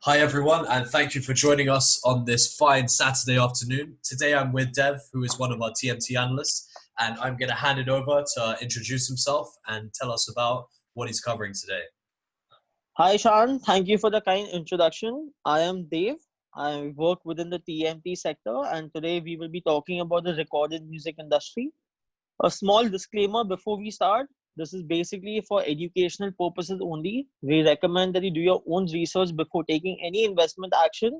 Hi everyone, and thank you for joining us on this fine Saturday afternoon. Today I'm with Dev, who is one of our TMT analysts, and I'm going to hand it over to introduce himself and tell us about what he's covering today. Hi, Sean. Thank you for the kind introduction. I am Dave. I work within the TMT sector, and today we will be talking about the recorded music industry. A small disclaimer before we start, this is basically for educational purposes only. We recommend that you do your own research before taking any investment action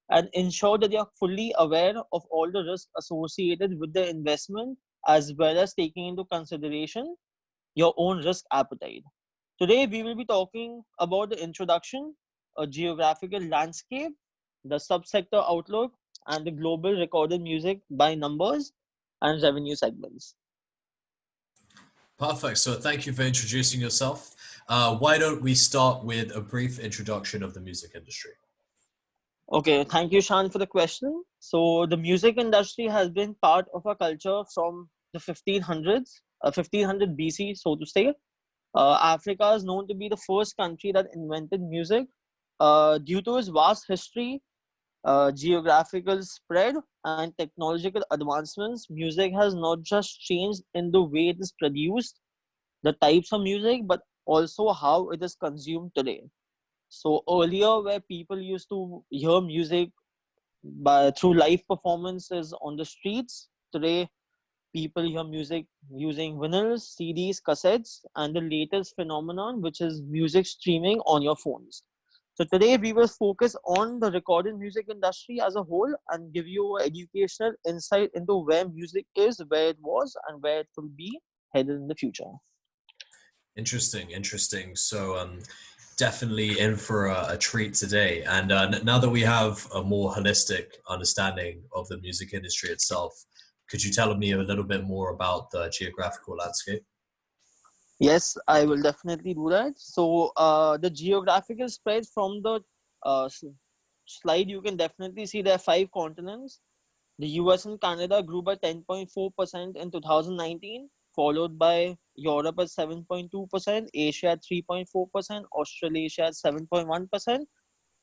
and ensure that you are fully aware of all the risks associated with the investment, as well as taking into consideration your own risk appetite. Today, we will be talking about the introduction, a geographical landscape, the subsector outlook, and the global recorded music by numbers and revenue segments. Perfect. So thank you for introducing yourself. Why don't we start with a brief introduction of the music industry? Okay, thank you, Shan, for the question. So, the music industry has been part of our culture from the 1500s, 1500 BC, so to say. Africa is known to be the first country that invented music. Due to its vast history, geographical spread, and technological advancements, music has not just changed in the way it is produced, the types of music, but also how it is consumed today. So earlier, where people used to hear music through live performances on the streets, today people hear music using vinyls, CDs, cassettes, and the latest phenomenon, which is music streaming on your phones. So today we will focus on the recorded music industry as a whole and give you an educational insight into where music is, where it was, and where it will be headed in the future. Interesting. So definitely in for a treat today. And now that we have a more holistic understanding of the music industry itself, could you tell me a little bit more about the geographical landscape? Yes, I will definitely do that. So the geographical spread from the slide, you can definitely see there are 5 continents. The US and Canada grew by 10.4% in 2019, followed by Europe at 7.2%, Asia at 3.4%, Australasia at 7.1%,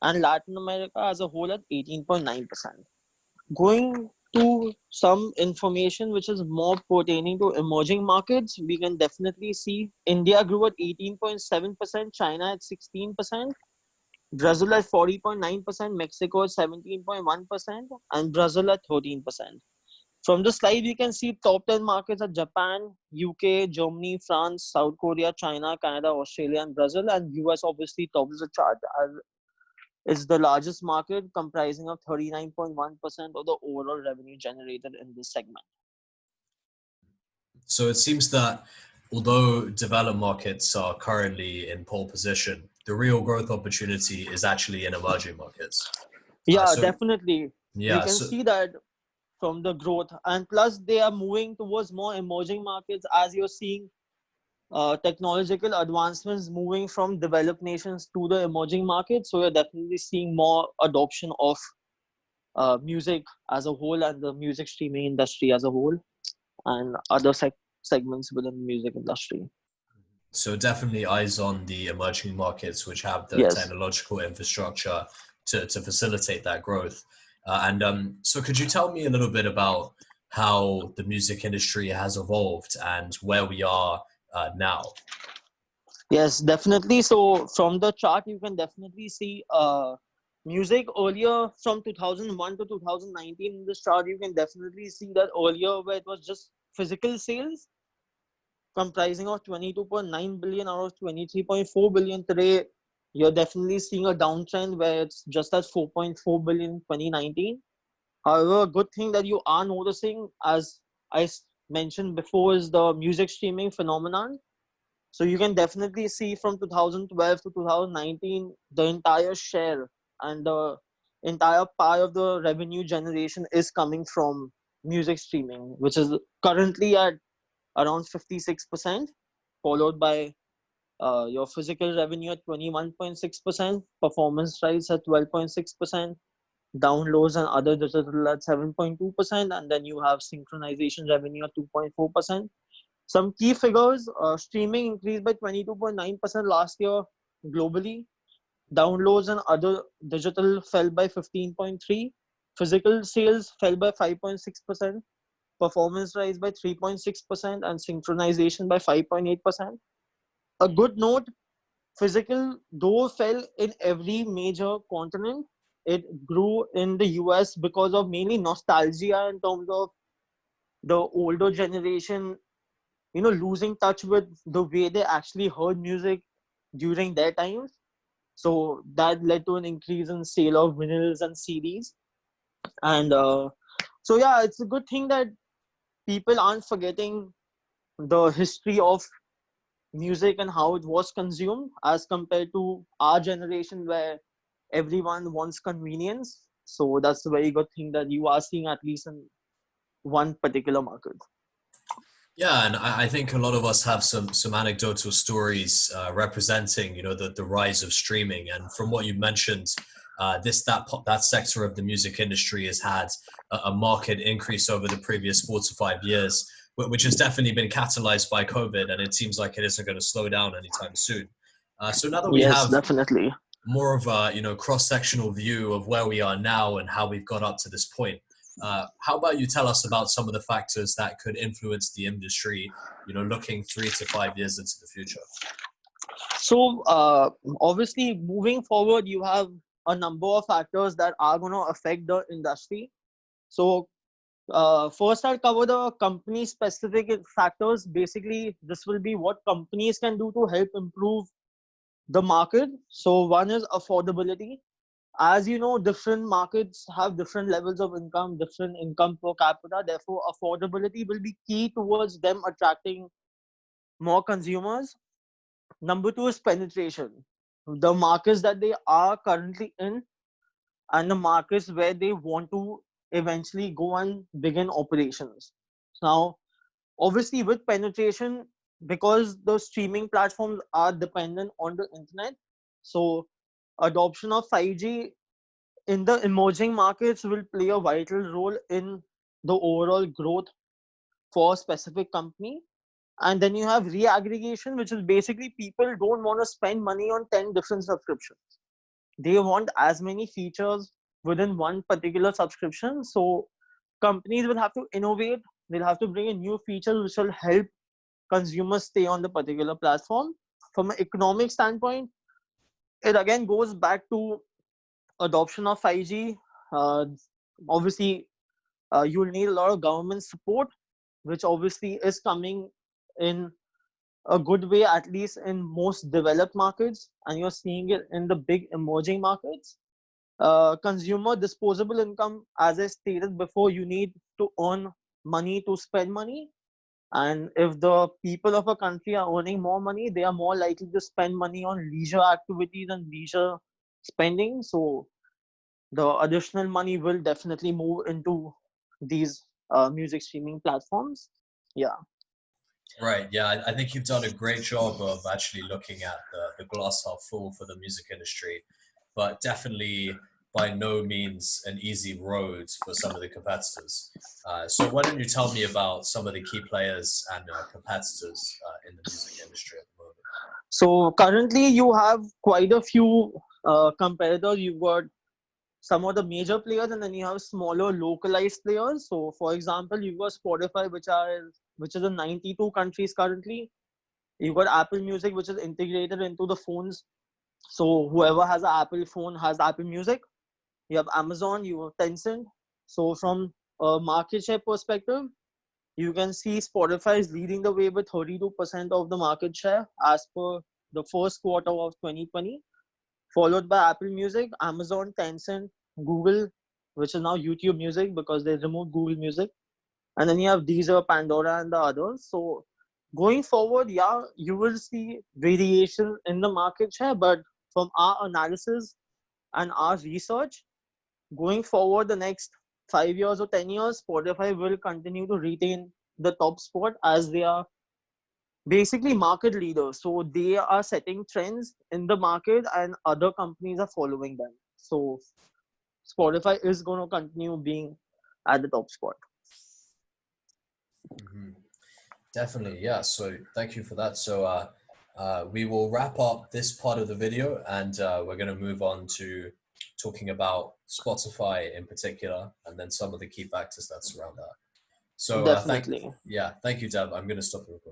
and Latin America as a whole at 18.9%. Going to some information which is more pertaining to emerging markets, we can definitely see India grew at 18.7%, China at 16%, Brazil at 40.9%, Mexico at 17.1%, and Brazil at 13%. From the slide, we can see top 10 markets are Japan, UK, Germany, France, South Korea, China, Canada, Australia, and Brazil. And US obviously tops the chart as is the largest market, comprising of 39.1% of the overall revenue generated in this segment. So it seems that although developed markets are currently in pole position, the real growth opportunity is actually in emerging markets. Yeah, definitely. We Yeah, can see that from the growth, and plus they are moving towards more emerging markets as you're seeing technological advancements moving from developed nations to the emerging markets. So you're definitely seeing more adoption of music as a whole and the music streaming industry as a whole and other segments within the music industry. So definitely eyes on the emerging markets, which have the technological infrastructure to facilitate that growth. So could you tell me a little bit about how the music industry has evolved and where we are now? Yes, definitely. So from the chart, you can definitely see music earlier from 2001 to 2019 in this chart. You can definitely see that earlier where it was just physical sales comprising of 22.9 billion out of 23.4 billion. Today, you're definitely seeing a downtrend where it's just at 4.4 billion in 2019. However, a good thing that you are noticing, as I mentioned before, is the music streaming phenomenon. So you can definitely see from 2012 to 2019, the entire share and the entire pie of the revenue generation is coming from music streaming, which is currently at around 56%, followed by your physical revenue at 21.6%, performance rights at 12.6%, downloads and other digital at 7.2%, and then you have synchronization revenue at 2.4%. Some key figures, streaming increased by 22.9% last year globally. Downloads and other digital fell by 15.3%. Physical sales fell by 5.6%. Performance rise by 3.6%, and synchronization by 5.8%. A good note, physical though fell in every major continent, it grew in the US because of mainly nostalgia in terms of the older generation, losing touch with the way they actually heard music during their times. So that led to an increase in sale of vinyls and CDs. And so yeah, it's a good thing that people aren't forgetting the history of music and how it was consumed as compared to our generation where everyone wants convenience. So that's a very good thing that you are seeing at least in one particular market. Yeah, and I think a lot of us have some anecdotal stories representing, the rise of streaming. And from what you mentioned, that sector of the music industry has had a market increase over the previous 4 to 5 years, which has definitely been catalyzed by COVID, and it seems like it isn't going to slow down anytime soon. So now that we Yes, have definitely. more of a cross-sectional view of where we are now and how we've got up to this point, how about you tell us about some of the factors that could influence the industry, looking 3 to 5 years into the future? So obviously moving forward, you have a number of factors that are going to affect the industry. So first I'll cover the company specific factors. Basically, this will be what companies can do to help improve the market. So one is affordability. As you know, different markets have different levels of income, different income per capita. Therefore, affordability will be key towards them attracting more consumers. Number two is penetration. The markets that they are currently in and the markets where they want to eventually go and begin operations. Now, obviously, with penetration, because the streaming platforms are dependent on the internet, so adoption of 5G in the emerging markets will play a vital role in the overall growth for a specific company. And then you have re-aggregation, which is basically people don't want to spend money on 10 different subscriptions. They want as many features within one particular subscription. So companies will have to innovate. They'll have to bring in new features which will help consumers stay on the particular platform. From an economic standpoint, it again goes back to adoption of 5G. Obviously, you'll need a lot of government support, which obviously is coming in a good way, at least in most developed markets, and you're seeing it in the big emerging markets. Consumer disposable income, as I stated before, you need to earn money to spend money. And if the people of a country are earning more money, they are more likely to spend money on leisure activities and leisure spending. So the additional money will definitely move into these music streaming platforms. Yeah. Right. Yeah, I think you've done a great job of actually looking at the glass half full for the music industry, but definitely by no means an easy road for some of the competitors. So why don't you tell me about some of the key players and competitors in the music industry at the moment? So currently you have quite a few competitors. You've got some of the major players, and then you have smaller localized players. So for example, you've got Spotify, which is in 92 countries currently. You've got Apple Music, which is integrated into the phones. So whoever has an Apple phone has Apple Music. You have Amazon, you have Tencent. So from a market share perspective, you can see Spotify is leading the way with 32% of the market share as per the first quarter of 2020, followed by Apple Music, Amazon, Tencent, Google, which is now YouTube Music because they removed Google Music. And then you have Deezer, Pandora, and the others. So going forward, yeah, you will see variation in the market share, but from our analysis and our research, going forward the next 5 years or 10 years, Spotify will continue to retain the top spot as they are basically market leaders. So they are setting trends in the market and other companies are following them. So Spotify is going to continue being at the top spot. Mm-hmm. Definitely, yeah. So thank you for that. So we will wrap up this part of the video, and we're going to move on to talking about Spotify in particular, and then some of the key factors that surround that. So Definitely. thank you, Deb. I'm going to stop the recording.